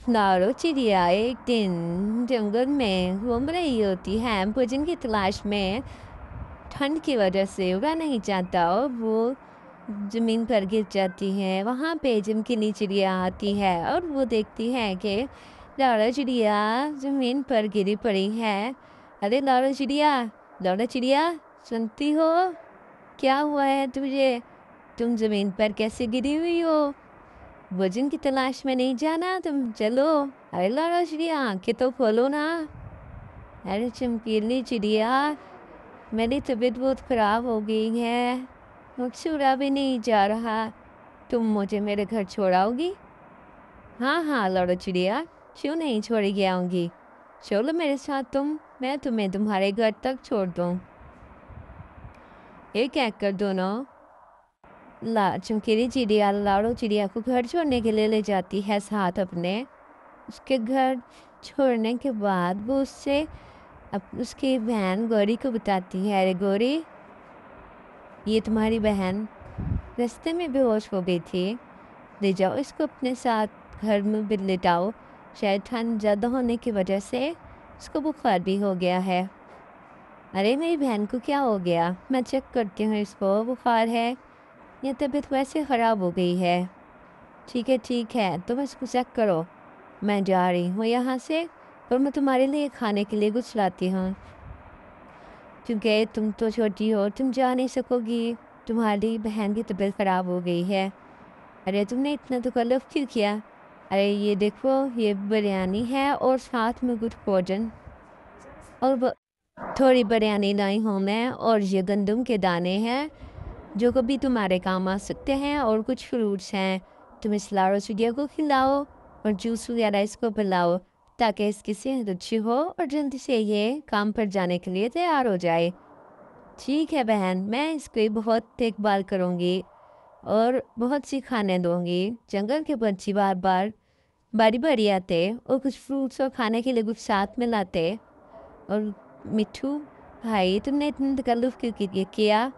नारो चिड़िया एक दिन जंगल में घूम रही होती है भोजन की तलाश में। ठंड की वजह से उड़ा नहीं जाता और वो ज़मीन पर गिर जाती है। वहाँ पे चमकीली चिड़िया आती है और वो देखती है कि लारा चिड़िया ज़मीन पर गिरी पड़ी है। अरे लारा चिड़िया, सुनती हो? क्या हुआ है तुझे? तुम ज़मीन पर कैसे गिरी हुई हो? भोजन की तलाश में नहीं जाना तुम, चलो। अरे लारा चिड़िया, आंखें तो खोलो ना। अरे चमकीली चिड़िया, मेरी तबीयत बहुत ख़राब हो गई है, मुझसे उड़ा भी नहीं जा रहा। तुम मुझे मेरे घर छोड़ाओगी? हाँ हाँ लारा चिड़िया, क्यों नहीं छोड़ी आऊँगी। चलो मेरे साथ तुम, मैं तुम्हें तुम्हारे घर तक छोड़ दूँ। ये कहकर दोनों चमकीली चिड़िया लाड़ो चिड़िया को घर छोड़ने के लिए ले जाती है साथ अपने। उसके घर छोड़ने के बाद वो उससे उसकी बहन गौरी को बताती है, अरे गौरी, ये तुम्हारी बहन रास्ते में बेहोश हो गई थी, ले जाओ इसको अपने साथ घर में भी लिटाओ। शायद ठंड ज़्यादा होने की वजह से उसको बुखार भी हो गया है। अरे मेरी बहन को क्या हो गया, मैं चेक करती हूँ, इसको बुखार है या तबीयत वैसे ख़राब हो गई है। ठीक है, तुम इसको चेक करो, मैं जा रही हूँ यहाँ से, और मैं तुम्हारे लिए खाने के लिए कुछ लाती हूँ, क्योंकि तुम तो छोटी हो, तुम जा नहीं सकोगी, तुम्हारी बहन की तबीयत ख़राब हो गई है। अरे तुमने इतना तकल्लुफ़ क्यों किया? अरे ये देखो, ये बिरयानी है और साथ में कुछ भोजन और थोड़ी बिरयानी लाई हूँ मैं, और ये गंदम के दाने हैं जो कभी तुम्हारे काम आ सकते हैं, और कुछ फ्रूट्स हैं। तुम इस लाड़ो चिड़िया को खिलाओ और जूस वगैरह इसको पिलाओ, ताकि इसकी सेहत अच्छी हो और जल्दी से ये काम पर जाने के लिए तैयार हो जाए। ठीक है बहन, मैं इसकी बहुत देखभाल करूँगी और बहुत सी खाने दूँगी। जंगल के पंछी बार बार बारी बारी आते और कुछ फ्रूट्स और खाने के लिए कुछ साथ में लाते। और मिट्ठू भाई, तुमने इतना तकल्लुफ़ क्यों किया?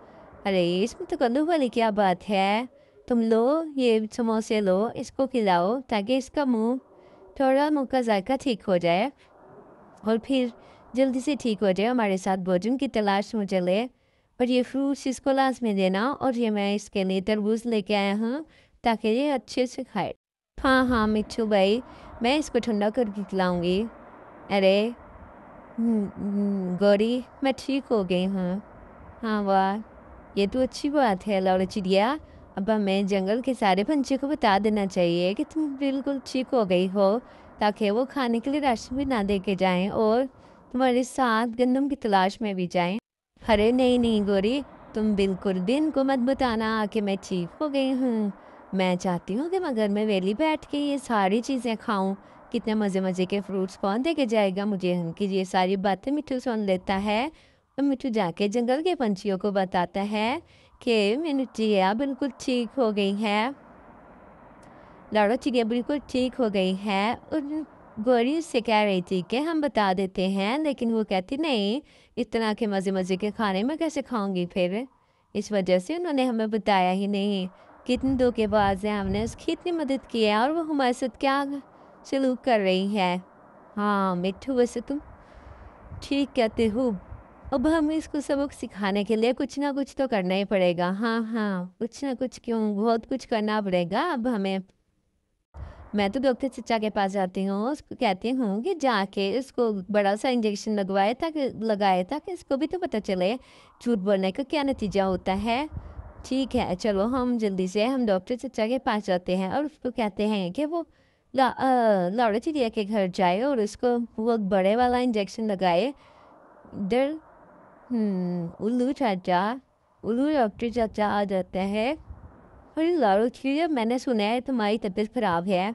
अरे इसमें तकल्लुफ़ वाली क्या बात है? तुम लो, ये समोसे लो, इसको खिलाओ ताकि इसका मुँह का जायका ठीक हो जाए और फिर जल्दी से ठीक हो जाए, हमारे साथ भोजन की तलाश में चले। और ये फ्रूट्स इसको लाज़मी देना, और ये मैं इसके लिए तरबूज लेके आया हूँ ताकि ये अच्छे से खाए। हाँ मिट्ठू भाई, मैं इसको ठंडा करके खिलाऊँगी। अरे गौरी, मैं ठीक हो गई हूँ। हाँ वाह, ये तो अच्छी बात है लारा चिड़िया। अब हमें जंगल के सारे पंछियों को बता देना चाहिए कि तुम बिल्कुल ठीक हो गई हो, ताकि वो खाने के लिए राशन भी ना दे के जाएँ और तुम्हारे साथ गंदम की तलाश में भी जाएँ। अरे नहीं गौरी, तुम बिल्कुल भी इनको मत बताना कि मैं ठीक हो गई हूँ। मैं चाहती हूँ कि मैं घर में वेली बैठ के ये सारी चीज़ें खाऊँ। कितने मज़े के फ्रूट्स कौन दे के जाएगा मुझे? उनकी ये सारी बातें मिट्ठू सुन लेता है और मिट्ठू जाके जंगल के पंछियों को बताता है कि मेरी चिड़िया बिल्कुल ठीक हो गई है। लारा चिड़िया बिल्कुल ठीक हो गई है, और गौरी उससे कह रही थी कि हम बता देते हैं, लेकिन वो कहती नहीं, इस तरह के मज़े के खाने में कैसे खाऊंगी फिर। इस वजह से उन्होंने हमें बताया ही नहीं। कितने धोखेबाज हैं, हमने उसकी इतनी मदद की है और वो हमारे साथ क्या सलूक कर रही है। हाँ मिट्ठू, वैसे तुम ठीक कहते हो। अब हमें इसको सबक सिखाने के लिए कुछ ना कुछ तो करना ही पड़ेगा। हाँ, कुछ ना कुछ क्यों, बहुत कुछ करना पड़ेगा अब हमें। मैं तो डॉक्टर चचा के पास जाती हूँ, उसको कहती हूँ कि जाके इसको बड़ा सा इंजेक्शन लगाए ताकि इसको भी तो पता चले झूठ बोलने का क्या नतीजा होता है। ठीक है, चलो हम जल्दी से हम डॉक्टर चचा के पास जाते हैं और उसको कहते हैं कि वो लाड़ा चिड़िया के घर जाए और उसको वो बड़े वाला इंजेक्शन लगाए। इधर उल्लू डॉक्टर चाचा आ जाते हैं। अरे लाड़ा चिड़िया, मैंने सुना है तुम्हारी तबीयत खराब है।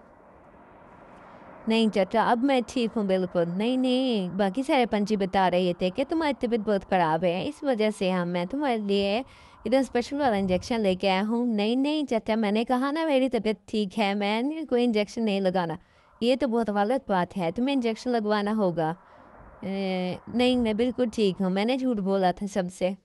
नहीं चाचा, अब मैं ठीक हूँ बिल्कुल। नहीं, बाकी सारे पंछी बता रहे थे कि तुम्हारी तबीयत बहुत ख़राब है, इस वजह से मैं तुम्हारे लिए इधर स्पेशल वाला इंजेक्शन लेके आया हूँ। नहीं चाचा, मैंने कहा ना मेरी तबीयत ठीक है, मैंने कोई इंजेक्शन नहीं लगाना। ये तो बहुत गलत बात है, तुम्हें इंजेक्शन लगवाना होगा। नहीं, मैं बिल्कुल ठीक हूँ, मैंने झूठ बोला था सबसे।